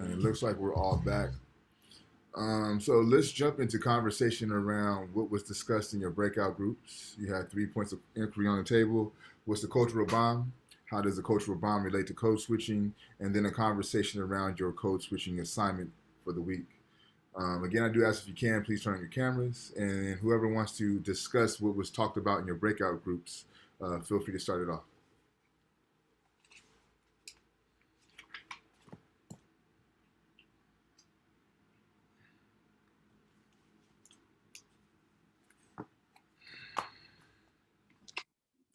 And it looks like we're all back. So let's jump into conversation around what was discussed in your breakout groups. You had 3 points of inquiry on the table. What's the cultural bomb? How does the cultural bomb relate to code switching? And then a conversation around your code switching assignment for the week. Again, I do ask if you can, please turn on your cameras. And whoever wants to discuss what was talked about in your breakout groups, feel free to start it off.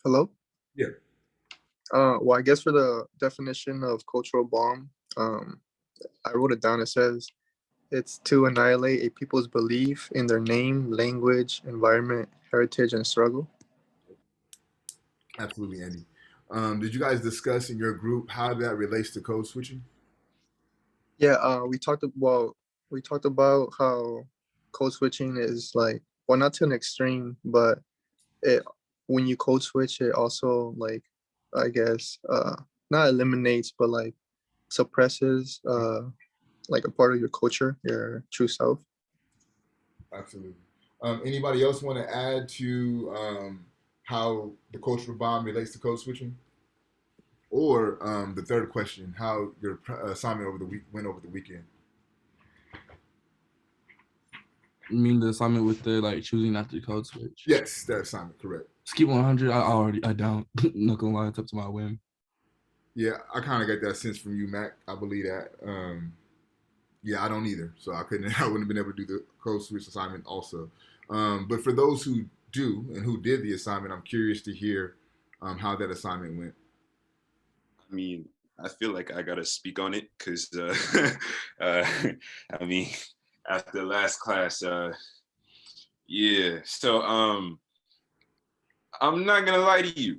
Hello? Yeah. Well, I guess for the definition of cultural bomb, I wrote it down. It says it's to annihilate a people's belief in their name, language, environment, heritage, and struggle. Absolutely, Andy. Did you guys discuss in your group how that relates to code switching? Yeah, we talked about how code switching is like, well, not to an extreme, but it when you code switch, it also like, I guess, not eliminates, but like suppresses like a part of your culture, your true self. Absolutely. Anybody else want to add to how the cultural bomb relates to code switching? Or the third question, how your assignment over the week went over the weekend? You mean the assignment with the like choosing not to code switch? Yes, that assignment, correct. Skip 100. I don't. Not gonna lie, it's up to my whim. Yeah, I kind of got that sense from you, Mac. I believe that. Yeah, I don't either. So I couldn't. I wouldn't have been able to do the code switch assignment also. But for those who do and who did the assignment, I'm curious to hear how that assignment went. I mean, I feel like I gotta speak on it because, I mean, after last class, yeah. So, I'm not gonna lie to you.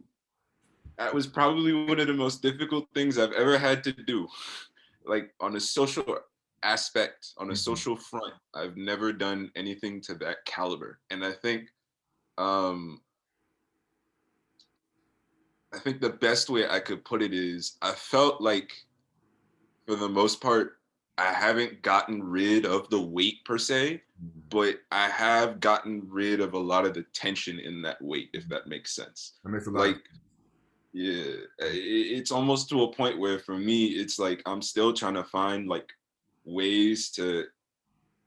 That was probably one of the most difficult things I've ever had to do. Like on a social aspect, on a social front, I've never done anything to that caliber. And um, I think the best way I could put it is I felt like for the most part, I haven't gotten rid of the weight per se, but I have gotten rid of a lot of the tension in that weight, if that makes sense. That makes a lot. Like, yeah, it's almost to a point where for me, it's like I'm still trying to find like ways to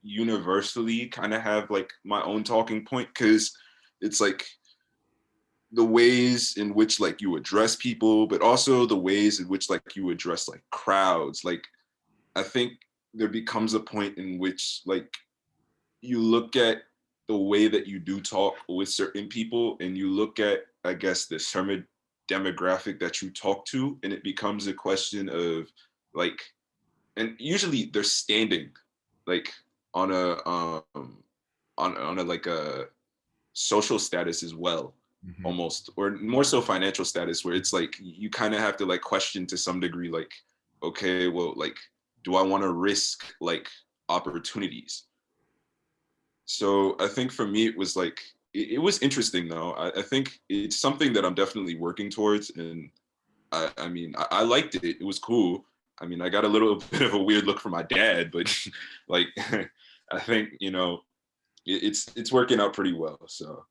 universally kind of have like my own talking point, because it's like the ways in which like you address people, but also the ways in which like you address like crowds. Like I think there becomes a point in which like you look at the way that you do talk with certain people and you look at, I guess, the certain demographic that you talk to, and it becomes a question of like, and usually they're standing like on a on a like a social status as well, almost, or more so financial status, where it's like you kind of have to like question to some degree like, okay, well, like, do I want to risk like opportunities? So I think for me it was like it was interesting though. I think it's something that I'm definitely working towards, and I mean I liked it. It was cool. I mean, I got a little bit of a weird look from my dad, but like I think, you know, it's working out pretty well. So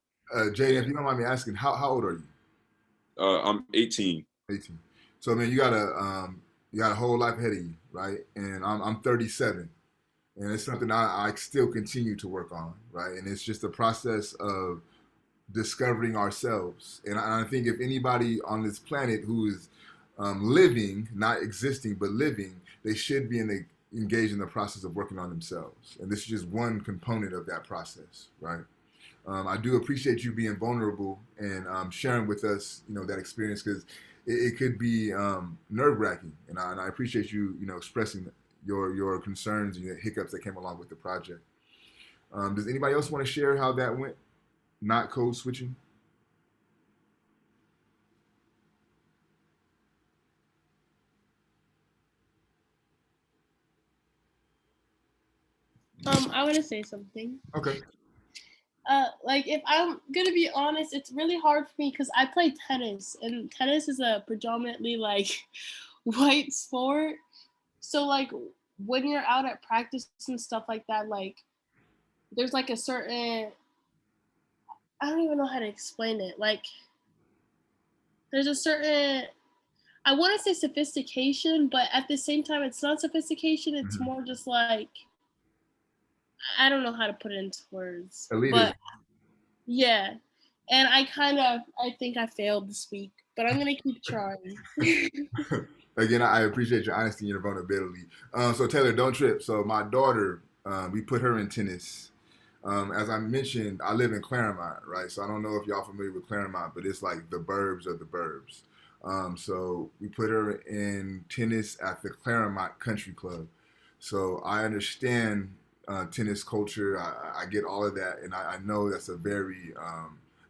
Jay, if you don't mind me asking, how old are you? I'm 18. 18. So I mean, you got a whole life ahead of you, right? And I'm 37, and it's something I still continue to work on, right? And it's just a process of discovering ourselves. And I think if anybody on this planet who is living, not existing, but living, they should be engaged in the process of working on themselves. And this is just one component of that process, right? I do appreciate you being vulnerable and sharing with us, you know, that experience, because it could be nerve wracking, and I appreciate you, you know, expressing your concerns and your hiccups that came along with the project. Does anybody else want to share how that went? Not code switching. I want to say something. Okay. Like if I'm gonna be honest, it's really hard for me because I play tennis, and tennis is a predominantly like white sport. So like when you're out at practice and stuff like that, like there's like a certain, I don't even know how to explain it. Like there's a certain, I want to say sophistication, but at the same time, it's not sophistication. It's Mhm. more just like, I don't know how to put it into words. Elitist. But yeah. And I think I failed this week, but I'm going to keep trying. Again, I appreciate your honesty and your vulnerability. So Taylor, don't trip. So my daughter, we put her in tennis. As I mentioned, I live in Claremont, right? So I don't know if y'all familiar with Claremont, but it's like the burbs of the burbs. So we put her in tennis at the Claremont Country Club. So I understand tennis culture. I get all of that, and I know that's a very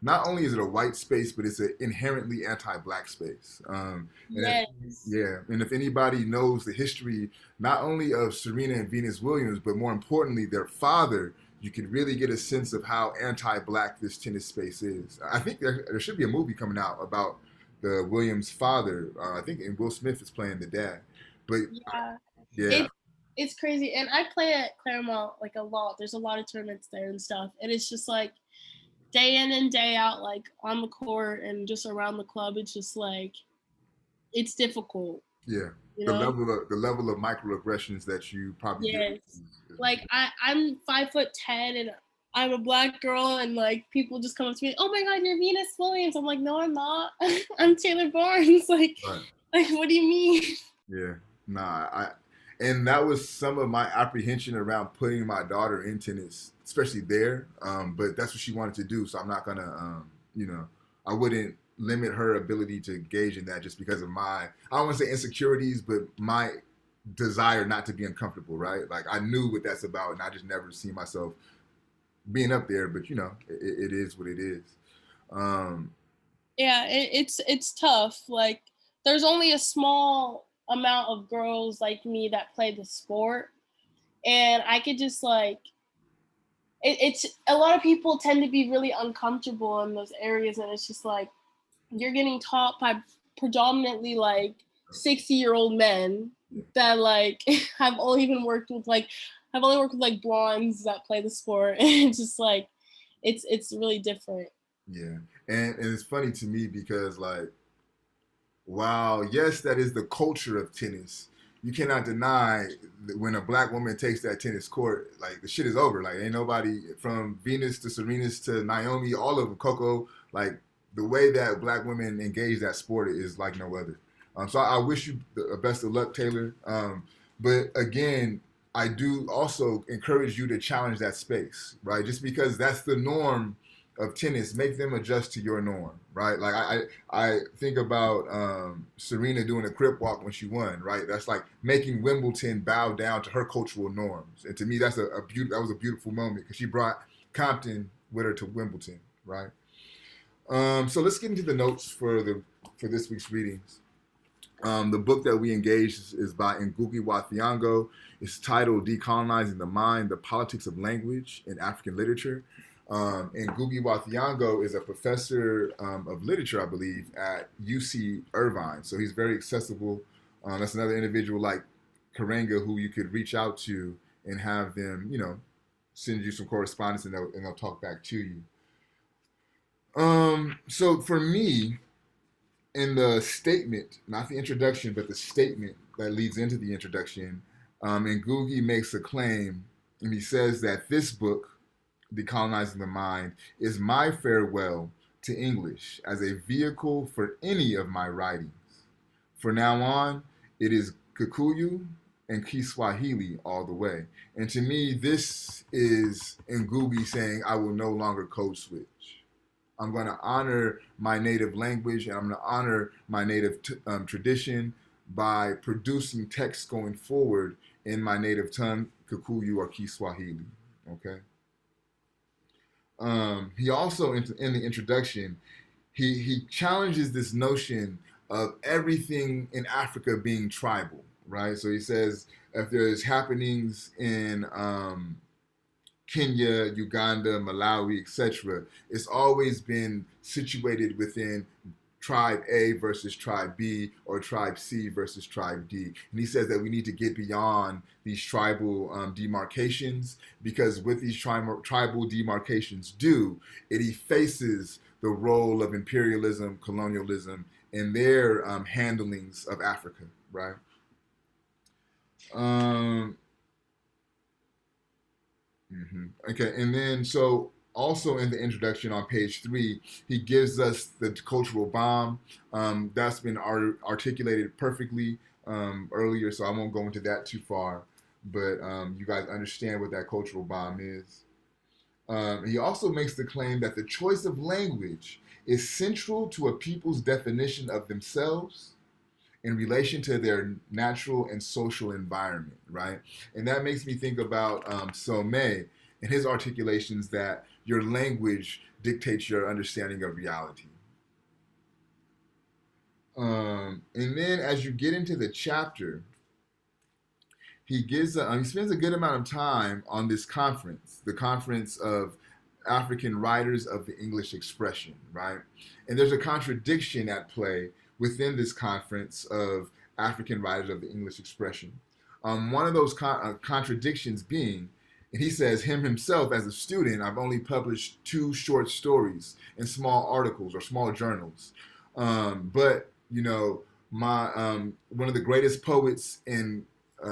not only is it a white space, but it's an inherently anti-black space. Yes. And if anybody knows the history, not only of Serena and Venus Williams, but more importantly, their father, you can really get a sense of how anti-black this tennis space is. I think there should be a movie coming out about the Williams father. I think and Will Smith is playing the dad. But Yeah. yeah, It's crazy. And I play at Claremont like a lot. There's a lot of tournaments there and stuff. And it's just like day in and day out, like on the court and just around the club, it's just like, it's difficult. yeah. You The know? level of microaggressions that you probably deal Yes. with Like I'm 5'10" and I'm a black girl, and like people just come up to me, oh my god, you're Venus Williams. I'm like, no, I'm not. I'm Taylor Barnes. Like, right. what do you mean? Yeah, nah, and that was some of my apprehension around putting my daughter in tennis, especially there. But that's what she wanted to do, so I'm not gonna, I wouldn't limit her ability to engage in that just because of my, I don't want to say insecurities, but my desire not to be uncomfortable, right? Like I knew what that's about, and I just never see myself being up there. But it is what it is. Um, Yeah, it's tough. Like there's only a small amount of girls like me that play the sport, and I could just like it's a lot of people tend to be really uncomfortable in those areas, and it's just like you're getting taught by predominantly like 60-year-old men that like have only been worked with like have only worked with like blondes that play the sport, and it's just like it's really different. yeah, and it's funny to me because like wow, yes, that is the culture of tennis. You cannot deny that when a black woman takes that tennis court, like the shit is over. Like ain't nobody from Venus to Serena's to Naomi, all of them, Coco. Like the way that black women engage that sport is like no other. So I wish you the best of luck, Taylor. But again, I do also encourage you to challenge that space, right? Just because that's the norm of tennis, make them adjust to your norm, right? Like I think about Serena doing a crip walk when she won, right? That's like making Wimbledon bow down to her cultural norms, and to me, that's that was a beautiful moment because she brought Compton with her to Wimbledon, right? So let's get into the notes for this week's readings. The book that we engaged is by Ngūgī wa Thiong'o. It's titled Decolonizing the Mind, the Politics of Language in African Literature. And Ngūgī wa Thiong'o is a professor of literature, I believe, at UC Irvine. So he's very accessible. That's another individual like Karenga who you could reach out to and have them, send you some correspondence and they'll talk back to you. So for me, in the statement, not the introduction, but the statement that leads into the introduction, Ngūgī makes a claim, and he says that this book, Decolonizing the Mind, is my farewell to English as a vehicle for any of my writings. For now on, it is Kikuyu and Kiswahili all the way. And to me, this is Ngūgī saying, I will no longer code switch. I'm going to honor my native language and I'm going to honor my native tradition by producing text going forward in my native tongue, Kikuyu or Kiswahili. Okay. He also, in the introduction, he challenges this notion of everything in Africa being tribal, right? So he says if there's happenings in Kenya, Uganda, Malawi, etc., it's always been situated within tribe A versus tribe B, or tribe C versus tribe D. And he says that we need to get beyond these tribal demarcations, because what these tribal demarcations do, it effaces the role of imperialism, colonialism, and their handlings of Africa, right? Okay, and then so also in the introduction on page 3, he gives us the cultural bomb. That's been articulated perfectly earlier, so I won't go into that too far. But you guys understand what that cultural bomb is. He also makes the claim that the choice of language is central to a people's definition of themselves in relation to their natural and social environment, right? And that makes me think about Some and his articulations that your language dictates your understanding of reality. And then as you get into the chapter, he spends a good amount of time on this conference, the conference of African writers of the English expression, right? And there's a contradiction at play within this conference of African writers of the English expression. One of those contradictions being, and he says himself as a student, I've only published 2 short stories in small articles or small journals. But, you know, one of the greatest poets in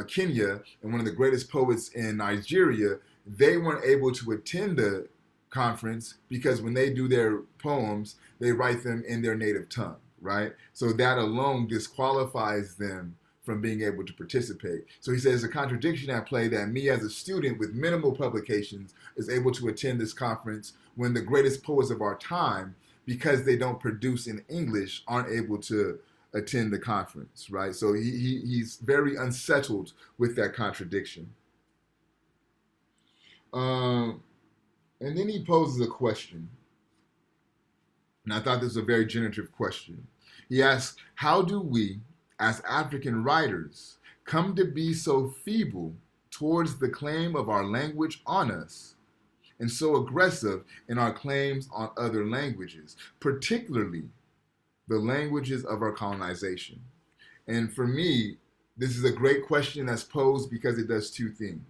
Kenya and one of the greatest poets in Nigeria, they weren't able to attend the conference because when they do their poems, they write them in their native tongue, right? So that alone disqualifies them from being able to participate. So he says a contradiction at play that me as a student with minimal publications is able to attend this conference when the greatest poets of our time, because they don't produce in English, aren't able to attend the conference, right? So he's very unsettled with that contradiction. And then he poses a question. And I thought this was a very generative question. He asks, how do we, as African writers, come to be so feeble towards the claim of our language on us, and so aggressive in our claims on other languages, particularly the languages of our colonization? And for me, this is a great question that's posed because it does 2 things.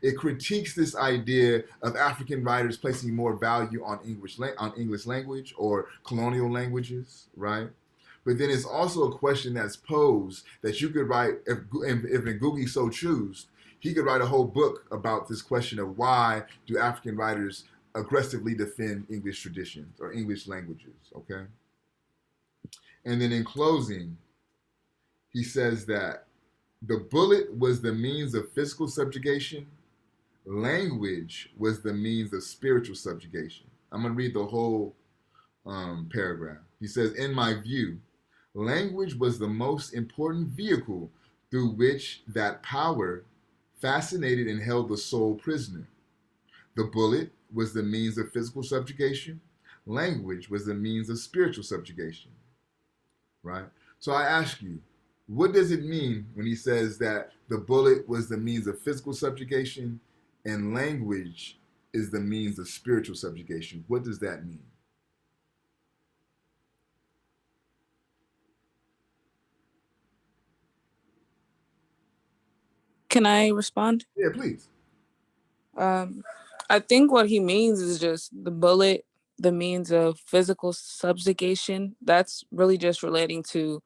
It critiques this idea of African writers placing more value on English language or colonial languages, right? But then it's also a question that's posed that you could write, if Ngūgī so choose, he could write a whole book about this question of why do African writers aggressively defend English traditions or English languages, okay? And then in closing, he says that the bullet was the means of physical subjugation. Language was the means of spiritual subjugation. I'm going to read the whole paragraph. He says, in my view, language was the most important vehicle through which that power fascinated and held the soul prisoner. The bullet was the means of physical subjugation. Language was the means of spiritual subjugation, right? So I ask you, what does it mean when he says that the bullet was the means of physical subjugation and language is the means of spiritual subjugation? What does that mean? Can I respond? Yeah, please. I think what he means is just the bullet, the means of physical subjugation. That's really just relating to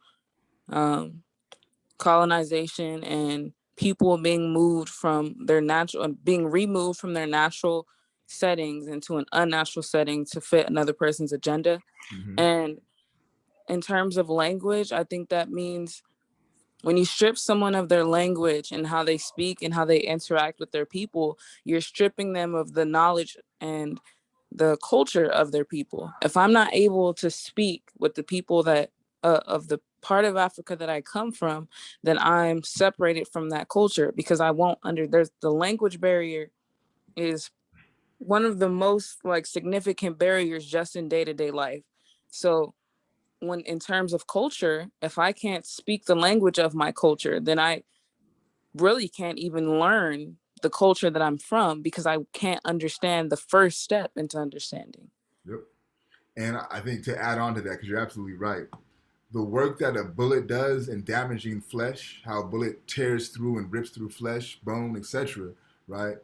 colonization and people being moved from their natural, being removed from their natural settings into an unnatural setting to fit another person's agenda. Mm-hmm. And in terms of language, I think that means when you strip someone of their language and how they speak and how they interact with their people, you're stripping them of the knowledge and the culture of their people. If I'm not able to speak with the people that of the part of Africa that I come from, then I'm separated from that culture because I won't there's the language barrier is one of the most like significant barriers just in day-to-day life. So when in terms of culture, if I can't speak the language of my culture, then I really can't even learn the culture that I'm from because I can't understand the first step into understanding. Yep. And I think to add on to that, because you're absolutely right, the work that a bullet does in damaging flesh, how a bullet tears through and rips through flesh, bone, etc., right?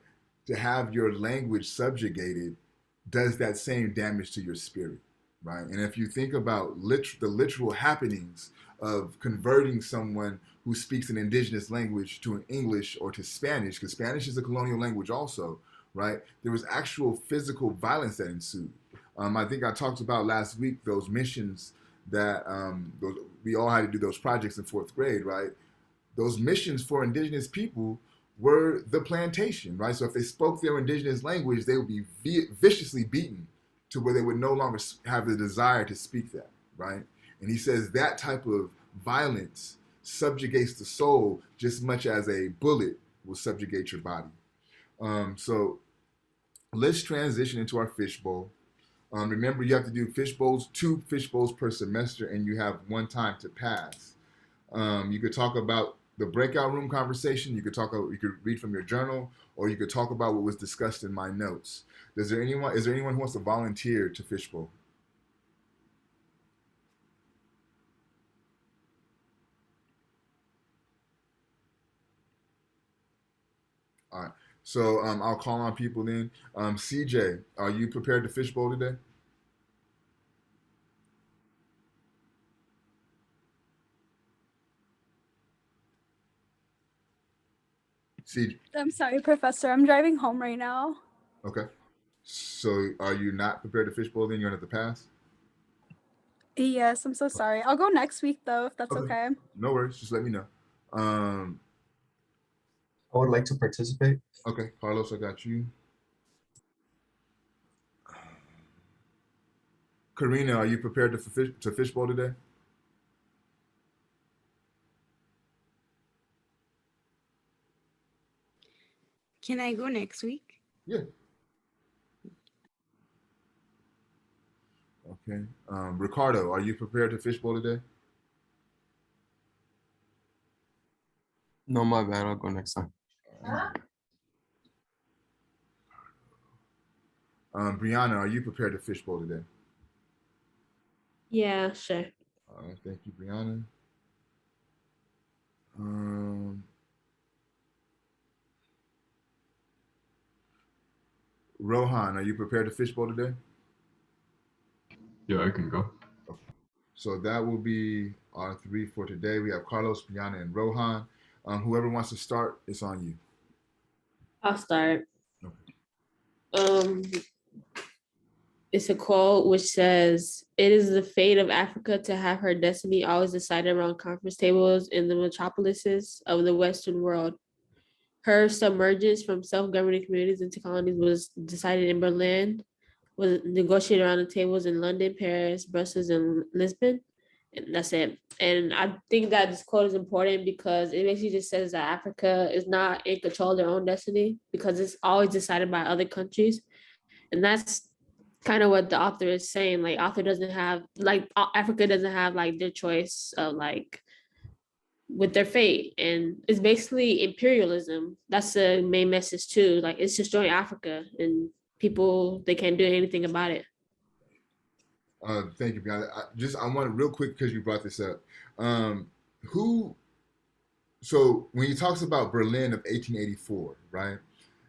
To have your language subjugated does that same damage to your spirit, right? And if you think about the literal happenings of converting someone who speaks an indigenous language to an English or to Spanish, because Spanish is a colonial language also, right? There was actual physical violence that ensued. I think I talked about last week those missions that we all had to do those projects in fourth grade, right? Those missions for indigenous people were the plantation, right? So if they spoke their indigenous language, they would be viciously beaten to where they would no longer have the desire to speak that, right? And he says that type of violence subjugates the soul just as much as a bullet will subjugate your body. So let's transition into our fishbowl. Remember, you have to do two fish bowls per semester, and you have one time to pass. You could talk about the breakout room conversation. You could read from your journal, or you could talk about what was discussed in my notes. Is there anyone who wants to volunteer to fishbowl? All right. So I'll call on people then. CJ, are you prepared to fishbowl today? CJ. I'm sorry, Professor. I'm driving home right now. Okay. So are you not prepared to fishbowl then? You're going to have to pass? Yes, I'm so sorry. I'll go next week though, if that's okay. No worries. Just let me know. I would like to participate. Okay, Carlos, I got you. Karina, are you prepared to fishbowl today? Can I go next week? Yeah. Okay. Ricardo, are you prepared to fishbowl today? No, my bad. I'll go next time. Brianna, are you prepared to fishbowl today? Yeah, sure. All right, thank you, Brianna. Rohan, are you prepared to fishbowl today? Yeah, I can go. Okay. So that will be our three for today. We have Carlos, Brianna, and Rohan. Whoever wants to start, it's on you. I'll start. Okay. It's a quote which says, "It is the fate of Africa to have her destiny always decided around conference tables in the metropolises of the Western world. Her submergence from self-governing communities into colonies was decided in Berlin, was negotiated around the tables in London, Paris, Brussels, and Lisbon." And that's it. And I think that this quote is important because it basically just says that Africa is not in control of their own destiny because it's always decided by other countries. And that's kind of what the author is saying. Like, Africa doesn't have like their choice of like with their fate. And it's basically imperialism. That's the main message too. Like, it's destroying Africa and people, they can't do anything about it. Thank you, Brianna. I want real quick because you brought this up. So when he talks about Berlin of 1884, right,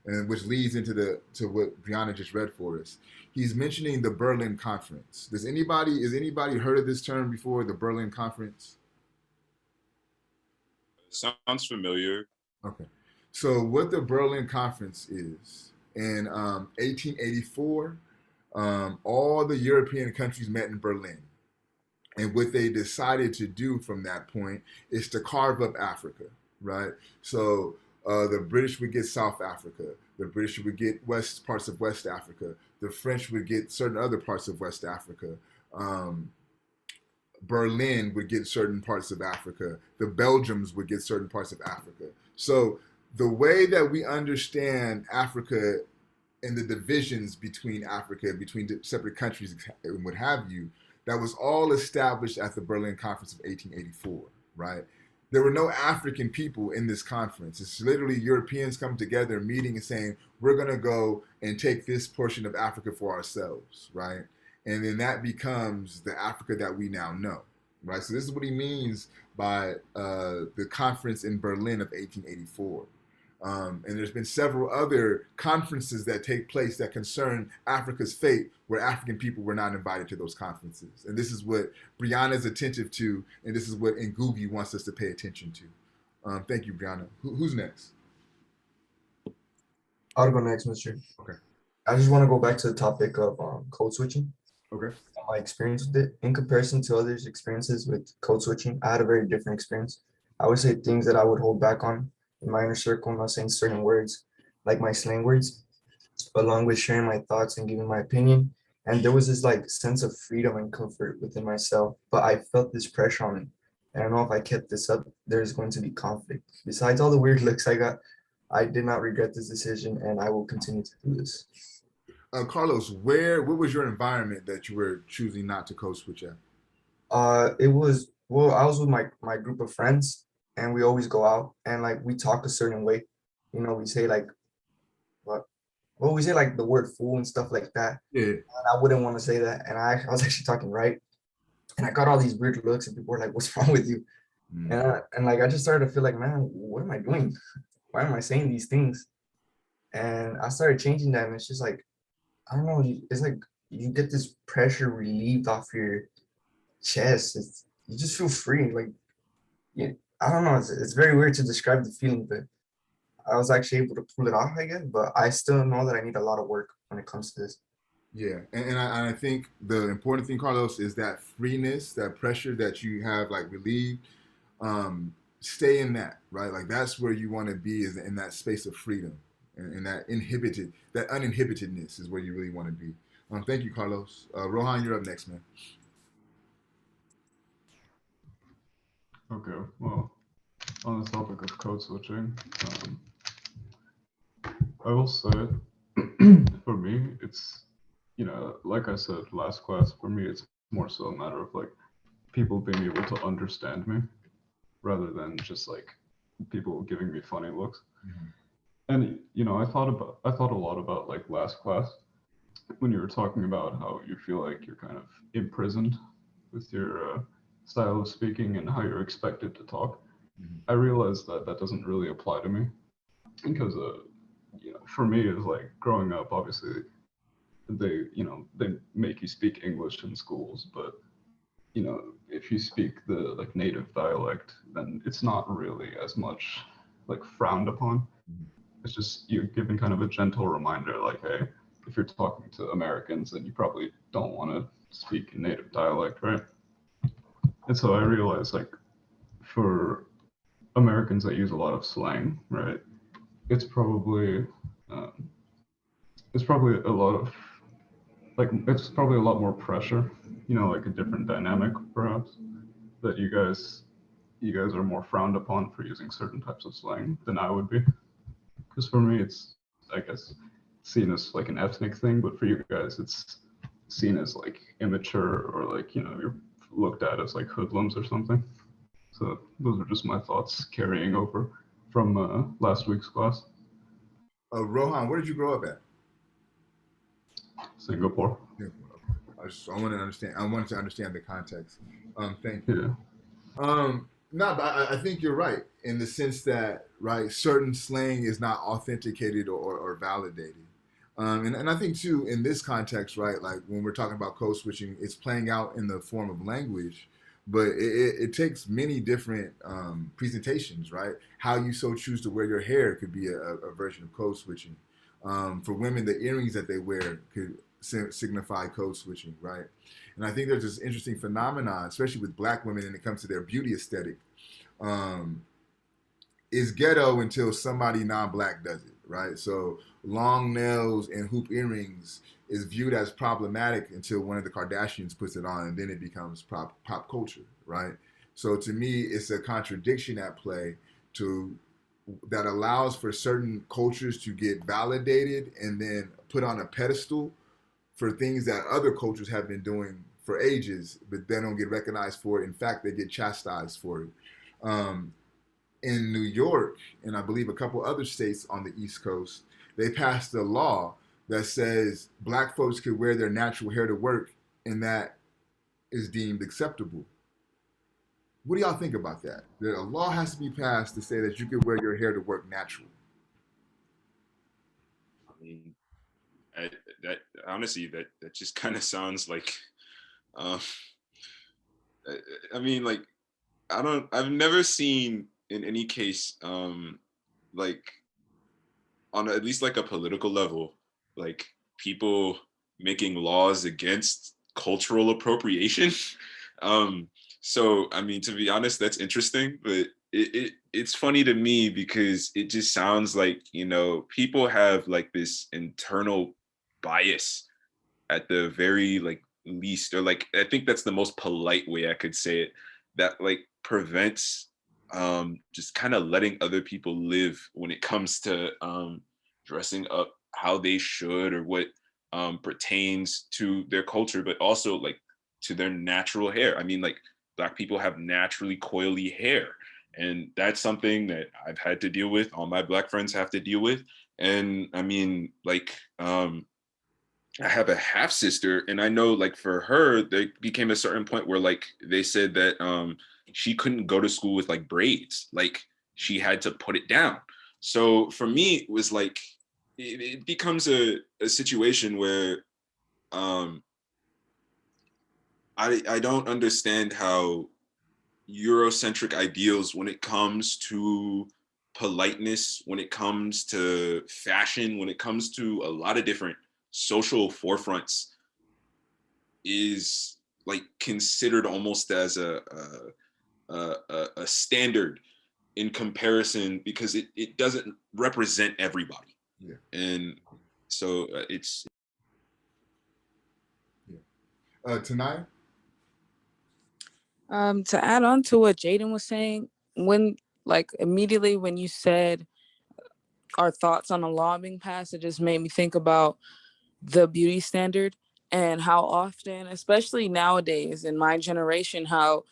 and which leads into what Brianna just read for us, he's mentioning the Berlin Conference. Has anybody heard of this term before? The Berlin Conference. Sounds familiar. Okay, so what the Berlin Conference is in 1884. All the European countries met in Berlin. And what they decided to do from that point is to carve up Africa, right? So the British would get South Africa. The British would get parts of West Africa. The French would get certain other parts of West Africa. Berlin would get certain parts of Africa. The Belgians would get certain parts of Africa. So the way that we understand Africa and the divisions between Africa, between the separate countries and what have you, that was all established at the Berlin Conference of 1884, right? There were no African people in this conference. It's literally Europeans coming together, meeting and saying, we're gonna go and take this portion of Africa for ourselves, right? and then that becomes the Africa that we now know, right? So this is what he means by the conference in Berlin of 1884. And there's been several other conferences that take place that concern Africa's fate, where African people were not invited to those conferences. And this is what Brianna is attentive to, and this is what Ngūgī wants us to pay attention to. Thank you, Brianna. Who's next? I'll go next, Mr. Okay. I just want to go back to the topic of code switching. Okay. My experience with it, in comparison to others' experiences with code switching, I had a very different experience. I would say things that I would hold back on in my inner circle, not saying certain words, like my slang words, along with sharing my thoughts and giving my opinion. And there was this like sense of freedom and comfort within myself, but I felt this pressure on me. And I know if I kept this up, there's going to be conflict. Besides all the weird looks I got, I did not regret this decision, and I will continue to do this. Carlos, what was your environment that you were choosing not to code switch at? I was with my group of friends, and we always go out and like we talk a certain way. You know, we say like we say like the word fool and stuff like that. Yeah. And I wouldn't want to say that. And I was actually talking right. And I got all these weird looks, and people were like, "What's wrong with you?" And like I just started to feel like, man, what am I doing? Why am I saying these things? And I started changing that, and it's just like, I don't know, it's like you get this pressure relieved off your chest. You just feel free. Like, yeah, I don't know. It's very weird to describe the feeling, but I was actually able to pull it off, I guess. But I still know that I need a lot of work when it comes to this. Yeah, and I think the important thing, Carlos, is that freeness, that pressure that you have like relieved. Stay in that, right? Like that's where you want to be, is in that space of freedom, and that uninhibitedness is where you really want to be. Thank you, Carlos. Rohan, you're up next, man. Okay, well, on the topic of code switching, I will say, for me, it's, like I said last class, for me, it's more so a matter of like people being able to understand me rather than just like people giving me funny looks. Mm-hmm. And, I thought a lot about like last class when you were talking about how you feel like you're kind of imprisoned with your style of speaking and how you're expected to talk. Mm-hmm. I realized that doesn't really apply to me because, for me, it's like growing up, obviously, they make you speak English in schools, but, if you speak the like native dialect, then it's not really as much like frowned upon. Mm-hmm. It's just you're given kind of a gentle reminder, like, hey, if you're talking to Americans, then you probably don't want to speak in native dialect, right? And so I realized, like, for Americans that use a lot of slang, right, it's probably a lot of, like, it's probably a lot more pressure, like a different dynamic, perhaps, that you guys are more frowned upon for using certain types of slang than I would be. Because for me, it's, I guess, seen as like an ethnic thing, but for you guys, it's seen as like immature or like, you're looked at as like hoodlums or something. So those are just my thoughts carrying over from last week's class. Rohan, where did you grow up at? Singapore. I wanted to understand the context. Thank you. Yeah. No, but I think you're right in the sense that, right, certain slang is not authenticated or validated. And I think too, in this context, right, like when we're talking about code switching, it's playing out in the form of language, but it takes many different presentations, right? How you so choose to wear your hair could be a version of code switching. For women, the earrings that they wear could signify code switching, right? And I think there's this interesting phenomenon, especially with Black women, when it comes to their beauty aesthetic. Is ghetto until somebody non-Black does it, right? So long nails and hoop earrings is viewed as problematic until one of the Kardashians puts it on, and then it becomes pop culture, right? So to me, it's a contradiction at play that allows for certain cultures to get validated and then put on a pedestal for things that other cultures have been doing for ages, but they don't get recognized for it. In fact, they get chastised for it. In New York, and I believe a couple other states on the East Coast, they passed a law that says Black folks could wear their natural hair to work and that is deemed acceptable. What do y'all think about that? That a law has to be passed to say that you can wear your hair to work natural. I mean, that honestly, that just kind of sounds like, um, I mean, like, I've never seen in any case, like on at least like a political level, like people making laws against cultural appropriation. um, so I mean, to be honest, that's interesting, but it's funny to me because it just sounds like, you know, people have like this internal bias at the very like least, or like I think that's the most polite way I could say it, that like prevents just kind of letting other people live when it comes to dressing up how they should, or what pertains to their culture, but also like to their natural hair. I mean, like Black people have naturally coily hair, and that's something that I've had to deal with, all my Black friends have to deal with. And I mean, like I have a half sister, and I know like for her, there became a certain point where like they said that she couldn't go to school with like braids, like she had to put it down. So for me, it was like it becomes a situation where um, I don't understand how Eurocentric ideals, when it comes to politeness, when it comes to fashion, when it comes to a lot of different social forefronts, is like considered almost as a standard in comparison, because it doesn't represent everybody. Yeah. And so it's Tanaya? To add on to what Jaden was saying, when like immediately when you said our thoughts on a law being passed, it just made me think about the beauty standard and how often, especially nowadays in my generation, how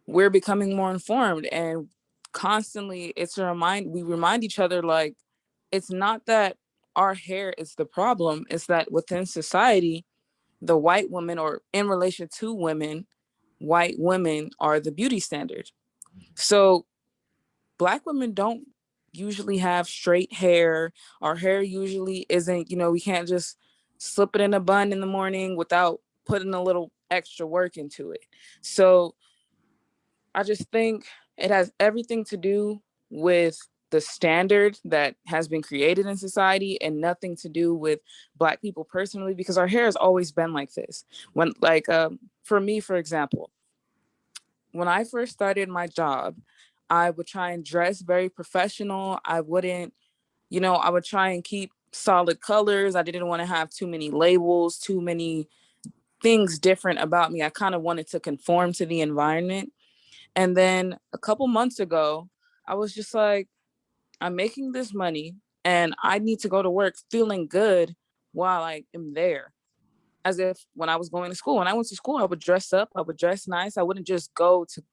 we're becoming more informed, and constantly we remind each other, like, it's not that our hair is the problem, it's that within society, the white woman, or in relation to women, white women are the beauty standard. So Black women don't usually have straight hair. Our hair usually isn't, we can't just slip it in a bun in the morning without putting a little extra work into it. So I just think it has everything to do with the standard that has been created in society, and nothing to do with Black people personally, because our hair has always been like this. When, like, for me, for example, when I first started my job, I would try and dress very professional. I wouldn't, I would try and keep solid colors. I didn't want to have too many labels, too many things different about me. I kind of wanted to conform to the environment. And then a couple months ago, I was just like, I'm making this money and I need to go to work feeling good while I am there. As if when I was going to school, when I went to school, I would dress up, I would dress nice. I wouldn't just go to,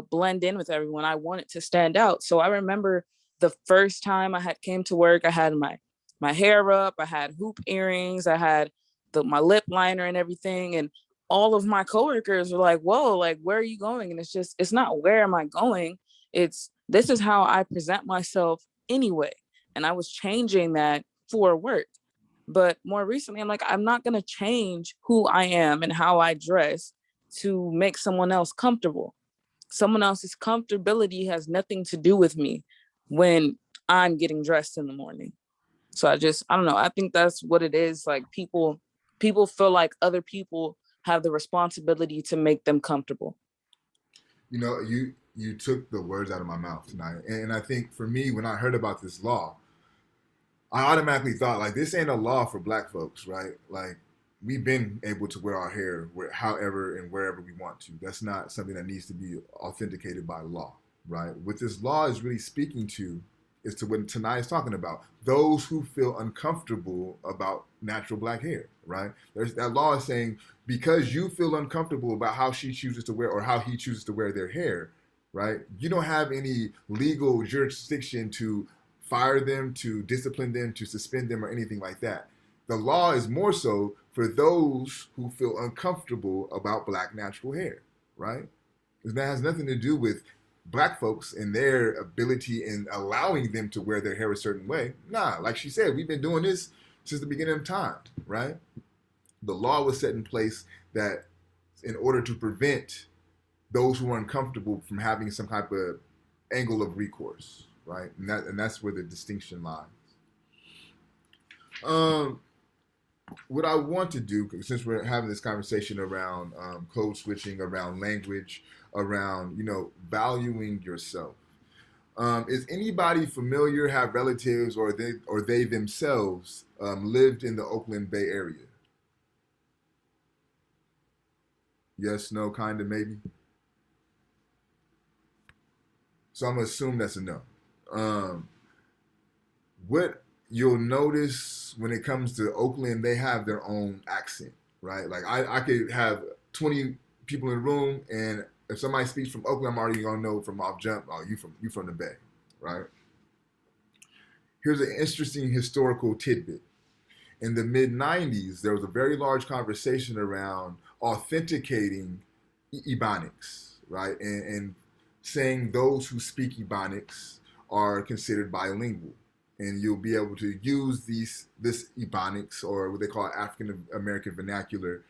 blend in with everyone. I wanted to stand out. So I remember the first time I had came to work, I had my hair up, I had hoop earrings, I had my lip liner and everything. And all of my coworkers were like, whoa, like, where are you going? And it's not where am I going? This is how I present myself anyway. And I was changing that for work. But more recently, I'm like, I'm not going to change who I am and how I dress to make someone else comfortable. Someone else's comfortability has nothing to do with me when I'm getting dressed in the morning. So I don't know. I think that's what it is. Like, people feel like other people have the responsibility to make them comfortable. You took the words out of my mouth tonight. And I think for me, when I heard about this law, I automatically thought, like, this ain't a law for Black folks, right? Like, we've been able to wear our hair however and wherever we want to. That's not something that needs to be authenticated by law, right? What this law is really speaking to is to what Tanai is talking about. Those who feel uncomfortable about natural Black hair, right? That law is saying, because you feel uncomfortable about how she chooses to wear or how he chooses to wear their hair, right? You don't have any legal jurisdiction to fire them, to discipline them, to suspend them, or anything like that. The law is more so for those who feel uncomfortable about black natural hair, right? Because that has nothing to do with black folks and their ability in allowing them to wear their hair a certain way. Nah, like she said, we've been doing this since the beginning of time, right? The law was set in place that in order to prevent those who are uncomfortable from having some type of angle of recourse, right? And that's where the distinction lies. What I want to do, since we're having this conversation around code switching, around language, around valuing yourself, is anybody familiar, have relatives, or they themselves lived in the Oakland Bay Area? Yes, no, kind of, maybe. So I'm gonna assume that's a no. What you'll notice when it comes to Oakland, they have their own accent, right? Like I could have 20 people in the room, and if somebody speaks from Oakland, I'm already gonna know from off jump, oh, you from the Bay, right? Here's an interesting historical tidbit. In the mid-90s, there was a very large conversation around authenticating Ebonics, right? And saying those who speak Ebonics are considered bilingual. And you'll be able to use this Ebonics, or what they call African American vernacular,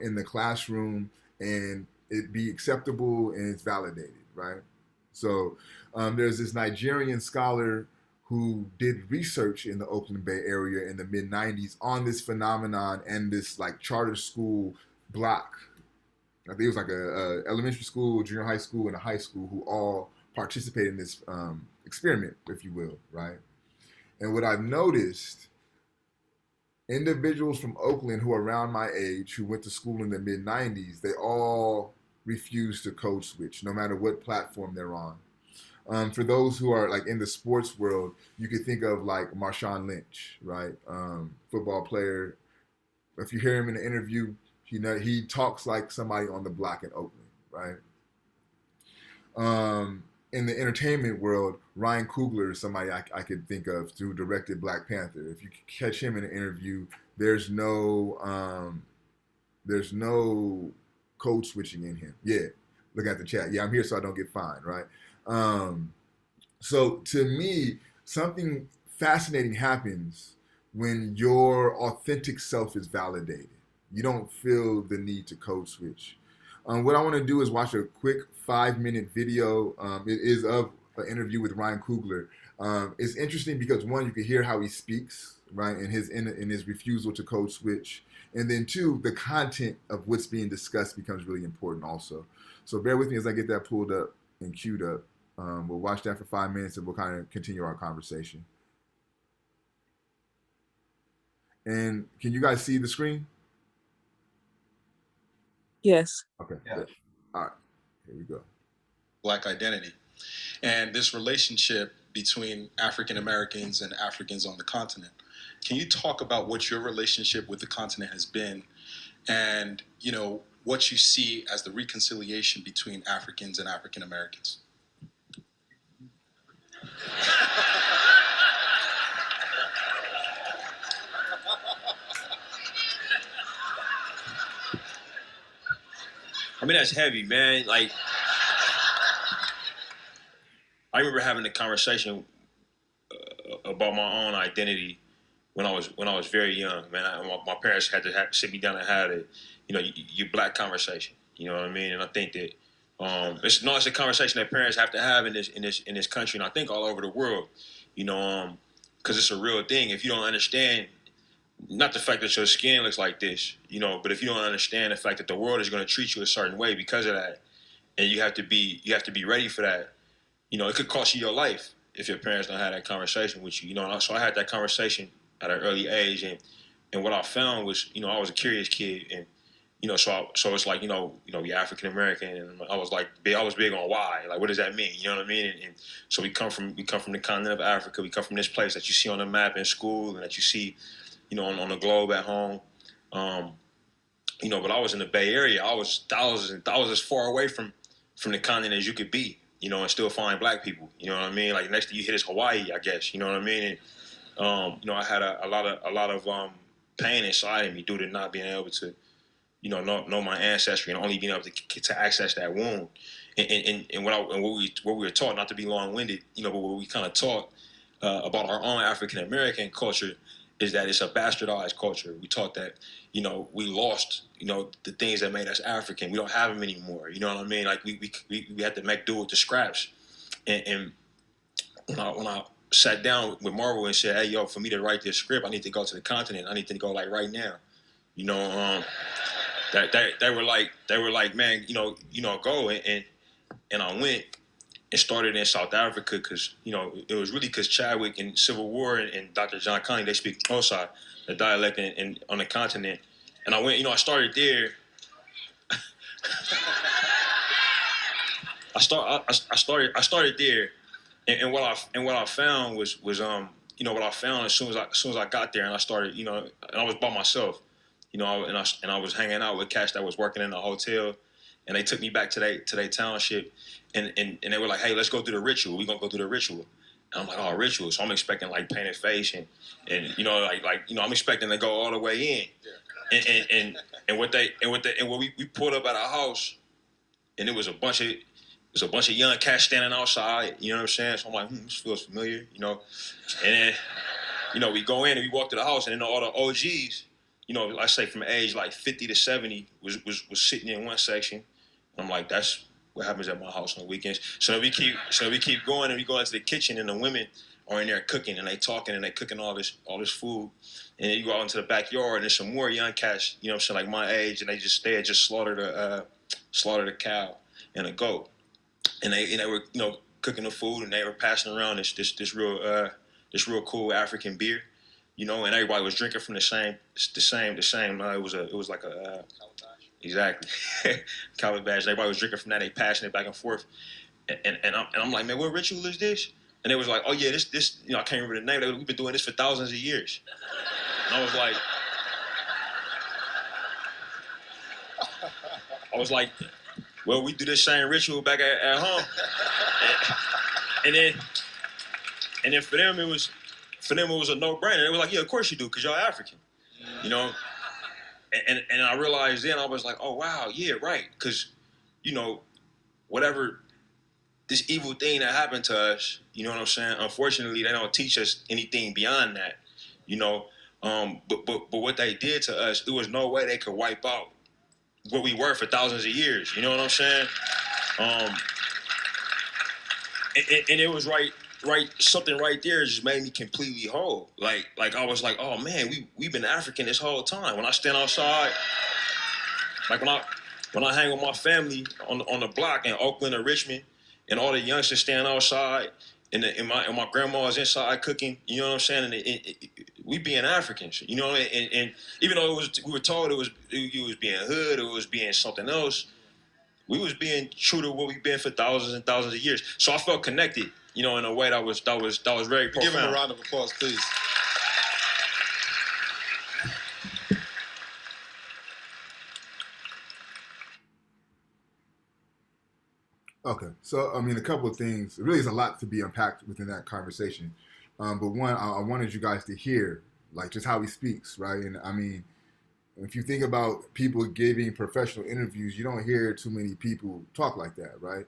in the classroom, and it be acceptable and it's validated, right? So there's this Nigerian scholar who did research in the Oakland Bay area in the mid-90s on this phenomenon and this like charter school block. I think it was like a elementary school, junior high school, and a high school who all participated in this experiment, if you will, right? And what I've noticed, individuals from Oakland who are around my age, who went to school in the mid-90s, they all refuse to code switch, no matter what platform they're on. For those who are like in the sports world, you could think of like Marshawn Lynch, right? Football player. If you hear him in an interview, he talks like somebody on the block in Oakland, right? In the entertainment world, Ryan Coogler is somebody I could think of who directed Black Panther. If you catch him in an interview, there's no code switching in him. Yeah, look at the chat. Yeah, I'm here so I don't get fined, right? So to me, something fascinating happens when your authentic self is validated. You don't feel the need to code switch. What I want to do is watch a quick 5-minute video. It is of an interview with Ryan Coogler. It's interesting because one, you can hear how he speaks, right, in his refusal to code switch, and then two, the content of what's being discussed becomes really important also. So bear with me as I get that pulled up and queued up. We'll watch that for 5 minutes and we'll kind of continue our conversation. And can you guys see the screen? Yes. Okay. Yeah. All right. Here we go. Black identity. And this relationship between African Americans and Africans on the continent. Can you talk about what your relationship with the continent has been, and what you see as the reconciliation between Africans and African Americans? I mean, that's heavy, man. Like, I remember having a conversation about my own identity when I was very young, man. My parents had to sit me down and have your Black conversation. You know what I mean? And I think that it's a conversation that parents have to have in this country, and I think all over the world. Because it's a real thing. If you don't understand, not the fact that your skin looks like this, but if you don't understand the fact that the world is going to treat you a certain way because of that, and you have to be ready for that. It could cost you your life if your parents don't have that conversation with you. So I had that conversation at an early age, and what I found was, I was a curious kid, and so it's like, you're African American, and I was big on why, like, what does that mean? You know what I mean? And so we come from the continent of Africa. We come from this place that you see on the map in school and that you see, on the globe at home. But I was in the Bay Area. I was as far away from the continent as you could be, and still find Black people. You know what I mean? Like, next thing you hit is Hawaii, I guess. You know what I mean? And I had a lot of pain inside of me due to not being able to, you know my ancestry and only being able to access that wound. And what we were taught, not to be long-winded, you know, but what we kind of taught about our own African American culture is that it's a bastardized culture. We taught that, you know, we lost, you know, the things that made us African. We don't have them anymore. You know what I mean? Like we had to make do with the scraps. And when I sat down with Marvel and said, hey, yo, for me to write this script, I need to go to the continent. I need to go like right now. You know, they were like, man, you know, go. And I went and started in South Africa because, you know, it was really because Chadwick in Civil War and Dr. John Connie, they speak Xhosa, the dialect on the continent. And I went, you know, I started there. I started there, and what I found was you know, what I found as soon as I got there and I started, you know, and I was by myself, you know, and I was hanging out with cats that was working in a hotel, and they took me back to their township, and they were like, hey, let's go through the ritual. We're gonna go through the ritual. And I'm like, oh, ritual. So I'm expecting like painted face and you know, like you know, I'm expecting to go all the way in. And what we pulled up at our house, and it was a bunch of young cats standing outside, you know what I'm saying? So I'm like, this feels familiar, you know? And then, you know, we go in and we walk to the house, and then all the OGs, you know, I say from age like 50 to 70 was sitting in one section. And I'm like, that's what happens at my house on the weekends. So we keep going, and we go into the kitchen, and the women are in there cooking, and they talking, and they cooking all this food. And then you go out into the backyard, and there's some more young cats, you know what I'm saying, like my age, and they had just slaughtered a cow and a goat. And they were, you know, cooking the food, and they were passing around this real cool African beer, you know, and everybody was drinking from the same. It was like a exactly calabash. Everybody was drinking from that. They passing it back and forth, and I'm like, man, what ritual is this? And they was like, oh yeah, this you know, I can't remember the name. We've been doing this for thousands of years. And I was like, well, we do this same ritual back at home. And then for them it was a no-brainer. They were like, yeah, of course you do, because y'all African. You know? And I realized then, I was like, oh wow, yeah, right. Because, you know, whatever this evil thing that happened to us, you know what I'm saying? Unfortunately, they don't teach us anything beyond that. You know? But what they did to us, there was no way they could wipe out what we were for thousands of years. You know what I'm saying? And it was right, something right there just made me completely whole. Like I was like, oh man, we've been African this whole time. When I stand outside, like when I hang with my family on the block in Oakland or Richmond, and all the youngsters stand outside, and my grandma's inside cooking, you know what I'm saying? And we being Africans, you know, and even though we were told it was being hood, or it was being something else, we was being true to what we've been for thousands and thousands of years. So I felt connected, you know, in a way that was very profound. Give him a round of applause, please. Okay, so I mean, a couple of things. It really is a lot to be unpacked within that conversation. But one, I wanted you guys to hear, like, just how he speaks, right? And I mean, if you think about people giving professional interviews, you don't hear too many people talk like that, right?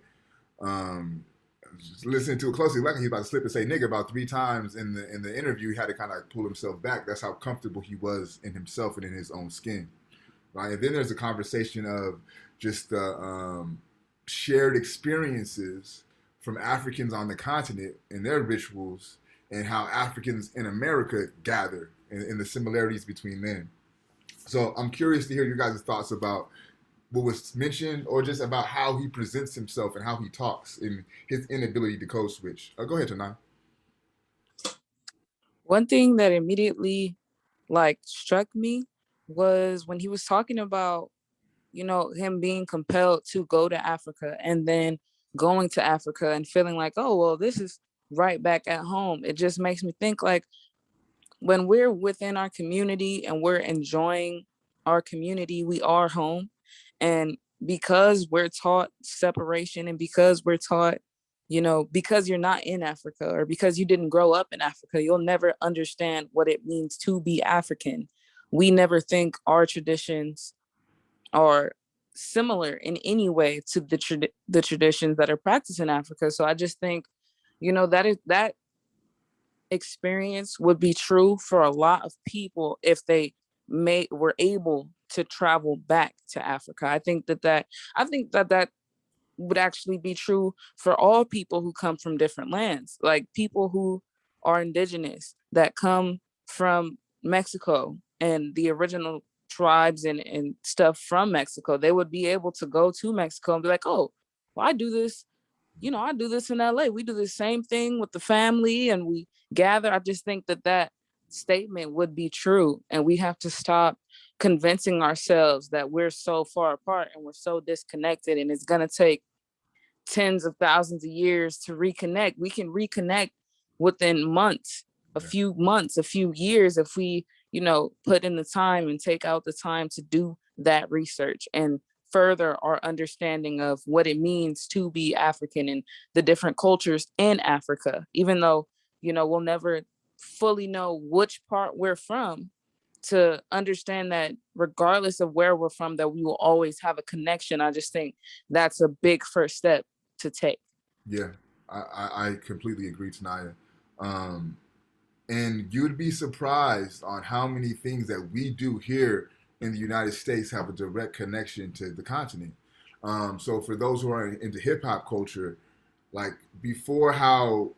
Just listening to it closely, like he's about to slip and say nigga about 3 times in the interview. He had to kind of pull himself back. That's how comfortable he was in himself and in his own skin, right? And then there's a conversation of just shared experiences from Africans on the continent and their rituals, and how Africans in America gather, and the similarities between them. So I'm curious to hear you guys' thoughts about what was mentioned, or just about how he presents himself and how he talks, and his inability to code switch. Go ahead, Tanai. One thing that immediately like struck me was when he was talking about, you know, him being compelled to go to Africa, and then going to Africa and feeling like, oh, well, this is right back at home. It just makes me think, like, when we're within our community and we're enjoying our community, we are home. And because we're taught separation, and because we're taught, you know, because you're not in Africa, or because you didn't grow up in Africa, you'll never understand what it means to be African. we never think our traditions are similar in any way to the traditions that are practiced in Africa. So I just think, that experience would be true for a lot of people if they were able to travel back to Africa. I think that would actually be true for all people who come from different lands, like people who are indigenous that come from Mexico and the original tribes and stuff from Mexico. They would be able to go to Mexico and be like, oh, well, I do this in LA. We do the same thing with the family and we gather. I just think that statement would be true. And we have to stop convincing ourselves that we're so far apart and we're so disconnected and it's going to take tens of thousands of years to reconnect. We can reconnect within months, a few years, if we, put in the time and take out the time to do that research and further our understanding of what it means to be African and the different cultures in Africa, even though, we'll never fully know which part we're from, to understand that regardless of where we're from, that we will always have a connection. I just think that's a big first step to take. Yeah, I completely agree, Tanaya. And you'd be surprised on how many things that we do here in the United States have a direct connection to the continent. So for those who are into hip hop culture, like before how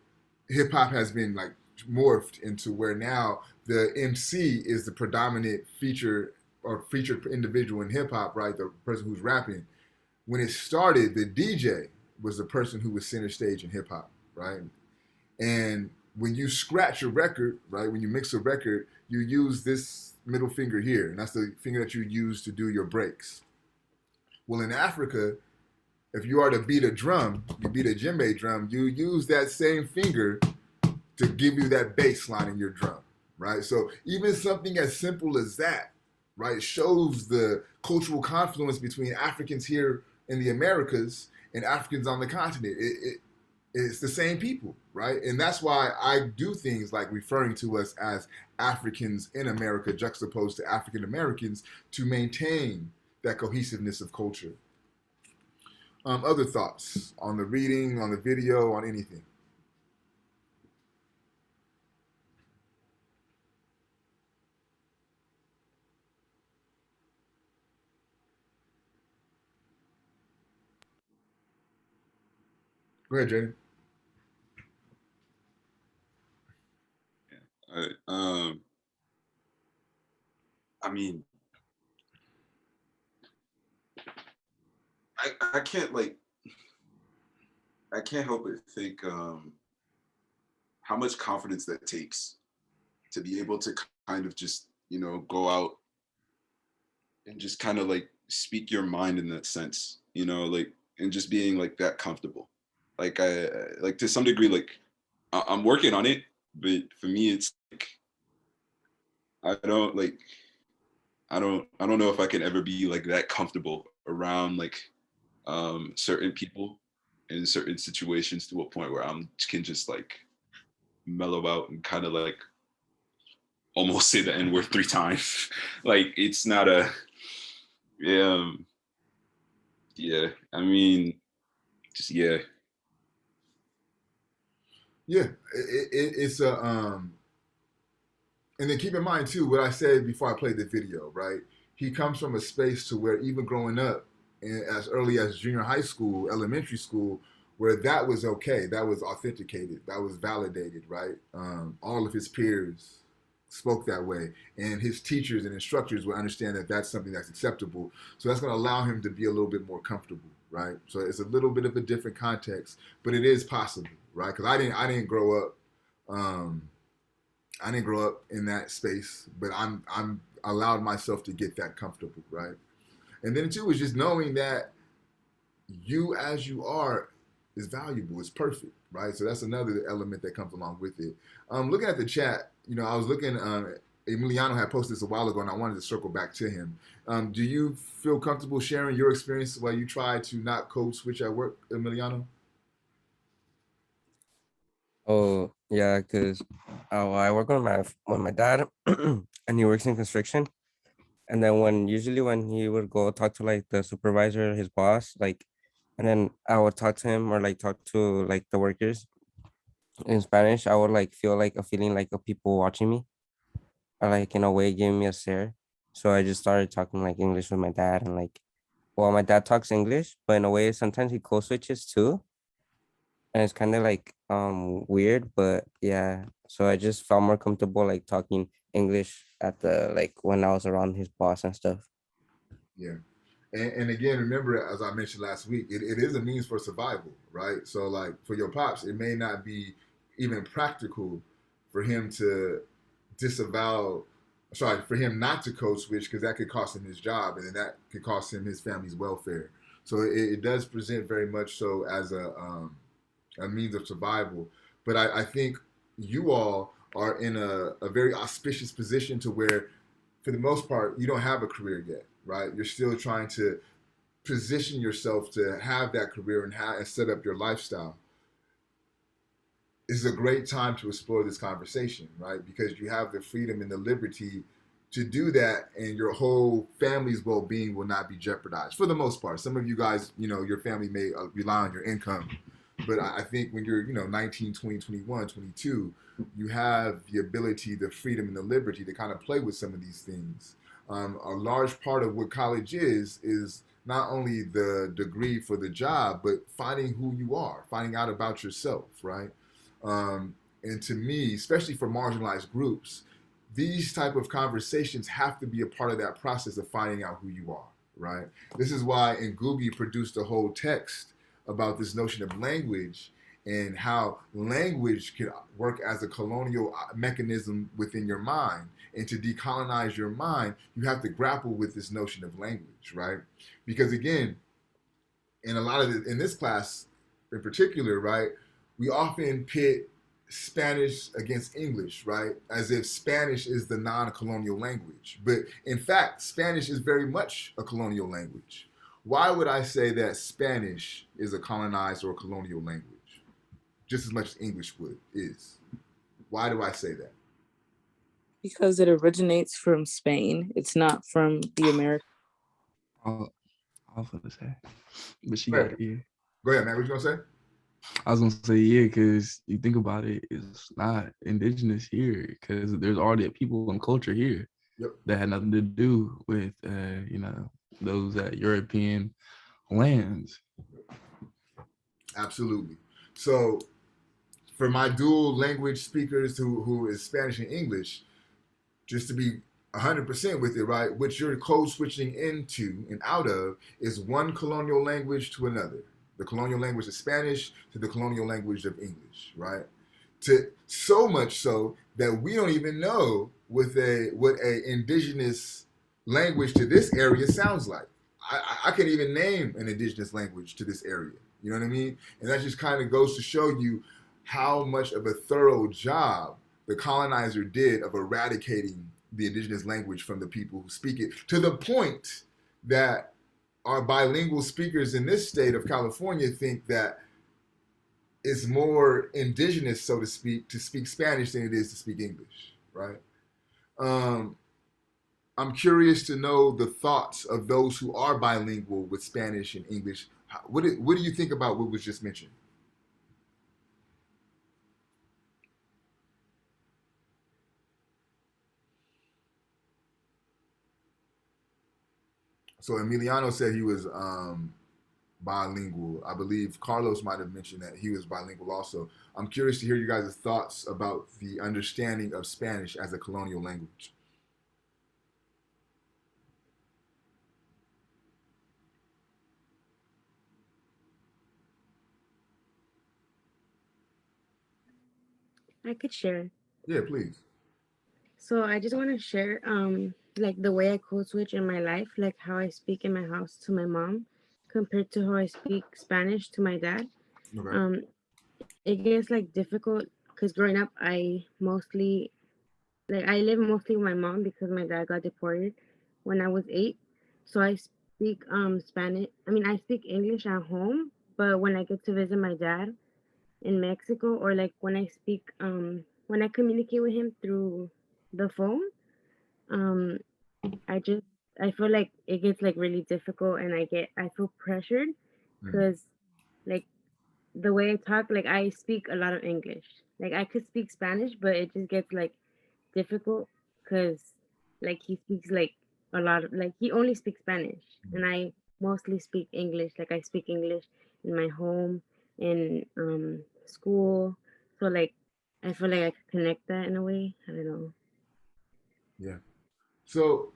hip hop has been like morphed into where now the MC is the predominant featured individual in hip hop, right? The person who's rapping. When it started, the DJ was the person who was center stage in hip hop, right? And when you scratch a record, right, when you mix a record, you use this middle finger here, and that's the finger that you use to do your breaks. Well, in Africa, if you are to beat a drum, you beat a djembe drum, you use that same finger to give you that bass line in your drum, right? So even something as simple as that, right, shows the cultural confluence between Africans here in the Americas and Africans on the continent. It's the same people, right? And that's why I do things like referring to us as Africans in America juxtaposed to African Americans to maintain that cohesiveness of culture. Other thoughts on the reading, on the video, on anything? Go ahead, Jaden. I mean, I can't help but think how much confidence that takes to be able to kind of just, go out and just kind of like speak your mind in that sense, and just being like that comfortable. Like I like to some degree, like I'm working on it, but for me, it's like I don't know if I can ever be like that comfortable around like certain people in certain situations to a point where I can just like mellow out and kind of like almost say the N-word 3 times. Like it's not a I mean just yeah. It's a and then keep in mind too what I said before I played the video, right? He comes from a space to where even growing up as early as junior high school, elementary school, where that was okay, that was authenticated, that was validated, right? All of his peers spoke that way, and his teachers and instructors would understand that that's something that's acceptable. So that's going to allow him to be a little bit more comfortable, right? So it's a little bit of a different context, but it is possible, right? Because I didn't grow up. I didn't grow up in that space, but I'm allowed myself to get that comfortable, right? And then too is just knowing that you as you are is valuable, it's perfect, right? So that's another element that comes along with it. Looking at the chat, I was looking, Emiliano had posted this a while ago and I wanted to circle back to him. Do you feel comfortable sharing your experience while you try to not code switch at work, Emiliano? Oh yeah, because I work with my dad, and he works in construction. And then usually when he would go talk to like the supervisor, his boss, like, and then I would talk to him or like talk to like the workers in Spanish, I would like feel like a feeling like of people watching me, or like in a way giving me a stare. So I just started talking like English with my dad, and like, well, my dad talks English, but in a way sometimes he code switches too, and it's kind of like weird, but yeah. So I just felt more comfortable like talking English at the like when I was around his boss and stuff. Yeah. And again, remember, as I mentioned last week, it is a means for survival, right? So, like, for your pops, it may not be even practical for him to disavow, sorry, for him not to code switch, because that could cost him his job, and then that could cost him his family's welfare. So it does present very much so as a means of survival. But I think you all are in a very auspicious position to where, for the most part, you don't have a career yet, right? You're still trying to position yourself to have that career and set up your lifestyle. This is a great time to explore this conversation, right? Because you have the freedom and the liberty to do that, and your whole family's well-being will not be jeopardized for the most part. Some of you guys, your family may rely on your income, but I think when you're, 19, 20, 21, 22, you have the ability, the freedom, and the liberty to kind of play with some of these things. A large part of what college is not only the degree for the job, but finding who you are, finding out about yourself, right? And to me, especially for marginalized groups, these type of conversations have to be a part of that process of finding out who you are, right? This is why Ngūgī produced a whole text about this notion of language and how language can work as a colonial mechanism within your mind. And to decolonize your mind, you have to grapple with this notion of language, right? Because again, in this class in particular, right, we often pit Spanish against English, right? As if Spanish is the non-colonial language. But in fact, Spanish is very much a colonial language. Why would I say that Spanish is a colonized or colonial language? Just as much as English is. Why do I say that? Because it originates from Spain. It's not from the Americas. I was gonna say, but she got it. Yeah. Go ahead, man. What you gonna say? I was gonna say yeah, because you think about it, it's not indigenous here, because there's already people and culture here that had nothing to do with those European lands. Absolutely. So for my dual language speakers who is Spanish and English, just to be 100% with it, right? What you're code switching into and out of is one colonial language to another. The colonial language of Spanish to the colonial language of English, right? To so much so that we don't even know what a indigenous language to this area sounds like. I can't even name an indigenous language to this area. You know what I mean? And that just kind of goes to show you how much of a thorough job the colonizer did of eradicating the indigenous language from the people who speak it, to the point that our bilingual speakers in this state of California think that it's more indigenous, so to speak Spanish than it is to speak English, right? I'm curious to know the thoughts of those who are bilingual with Spanish and English. What do you think about what was just mentioned? So Emiliano said he was bilingual. I believe Carlos might have mentioned that he was bilingual also. I'm curious to hear you guys' thoughts about the understanding of Spanish as a colonial language. I could share. Yeah, please. So I just want to share like the way I code switch in my life, like how I speak in my house to my mom compared to how I speak Spanish to my dad. Okay. It gets like difficult because growing up I live mostly with my mom because my dad got deported when I was 8. So I speak Spanish. I mean, I speak English at home, but when I get to visit my dad in Mexico, or like when I speak when I communicate with him through the phone, I just I feel like it gets like really difficult, and I feel pressured because like the way I talk, like I speak a lot of English. Like I could speak Spanish, but it just gets like difficult because like he speaks like a lot of like he only speaks Spanish, and I mostly speak English. Like I speak English in my home, in school. So like I feel like I could connect that in a way. I don't know. Yeah. So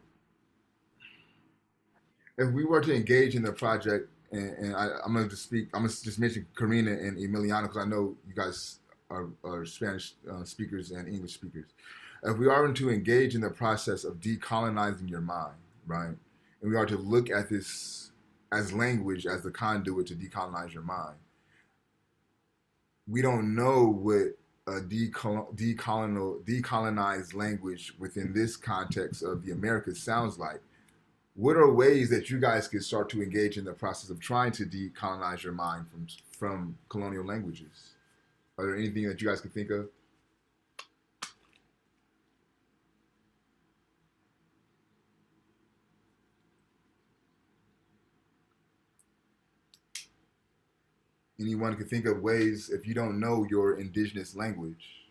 if we were to engage in the project, and I'm going to speak, I'm going to just mention Karina and Emiliano because I know you guys are Spanish speakers and English speakers. If we are to engage in the process of decolonizing your mind, right, and we are to look at this as language as the conduit to decolonize your mind, we don't know what a decolonized language within this context of the Americas sounds like. What are ways that you guys can start to engage in the process of trying to decolonize your mind from colonial languages? Are there anything that you guys can think of? Anyone can think of ways, if you don't know your indigenous language,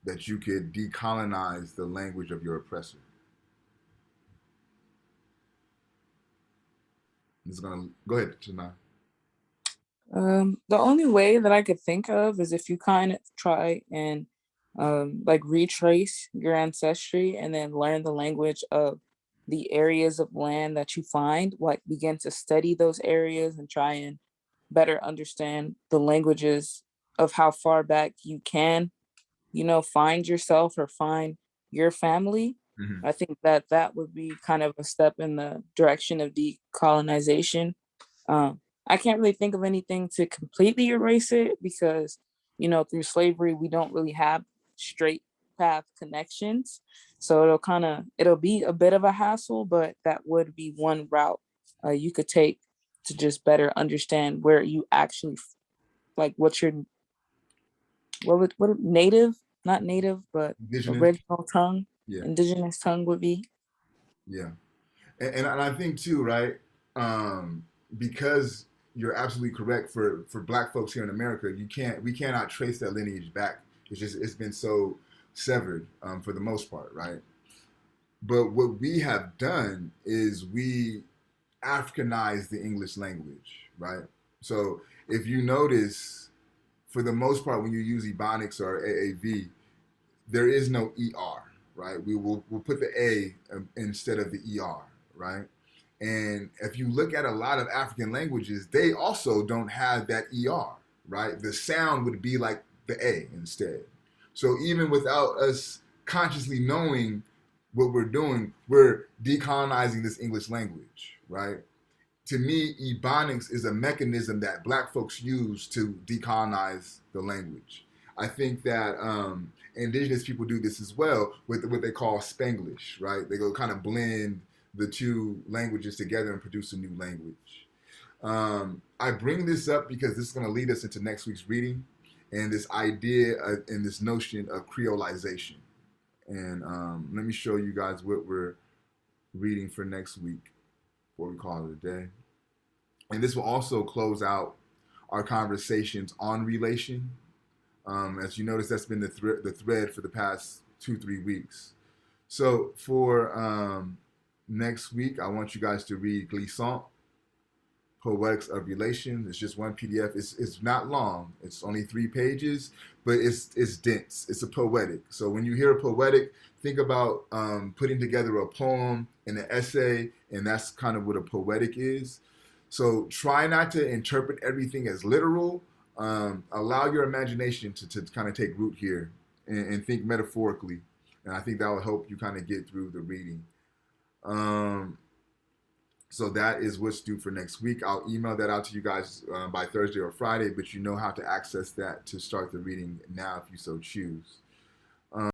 that you could decolonize the language of your oppressor? I'm just gonna go ahead, Tanai. The only way that I could think of is if you kind of try and like retrace your ancestry and then learn the language of the areas of land that you find, like begin to study those areas and try and better understand the languages of how far back you can, find yourself or find your family. Mm-hmm. I think that that would be kind of a step in the direction of decolonization. I can't really think of anything to completely erase it because, through slavery, we don't really have straight path connections. So it'll be a bit of a hassle, but that would be one route you could take to just better understand where you actually, like what native, not native, but Indigenous. original tongue, Yeah. indigenous tongue would be. Yeah. And I think too, right? Because you're absolutely correct for Black folks here in America, we cannot trace that lineage back. It's been so severed for the most part, right? But what we have done is we Africanize the English language, right? So if you notice, for the most part, when you use Ebonics or AAV, there is no ER, right? We'll put the A instead of the ER, right? And if you look at a lot of African languages, they also don't have that ER, right? The sound would be like the A instead. So even without us consciously knowing what we're doing, we're decolonizing this English language, right? To me, Ebonics is a mechanism that Black folks use to decolonize the language. I think that Indigenous people do this as well with what they call Spanglish, right? They go kind of blend the two languages together and produce a new language. I bring this up because this is going to lead us into next week's reading and this idea and this notion of creolization. And let me show you guys what we're reading for next week before we call it a day. And this will also close out our conversations on relation. As you notice, that's been the thread for the past 2-3 weeks. So for next week, I want you guys to read Glissant, Poetics of Relation. It's just one PDF. It's not long. It's only 3 pages, but it's dense. It's a poetic. So when you hear a poetic, think about putting together a poem and an essay, and that's kind of what a poetic is. So try not to interpret everything as literal. Allow your imagination to kind of take root here and think metaphorically. And I think that will help you kind of get through the reading. So that is what's due for next week. I'll email that out to you guys by Thursday or Friday, but you know how to access that to start the reading now if you so choose.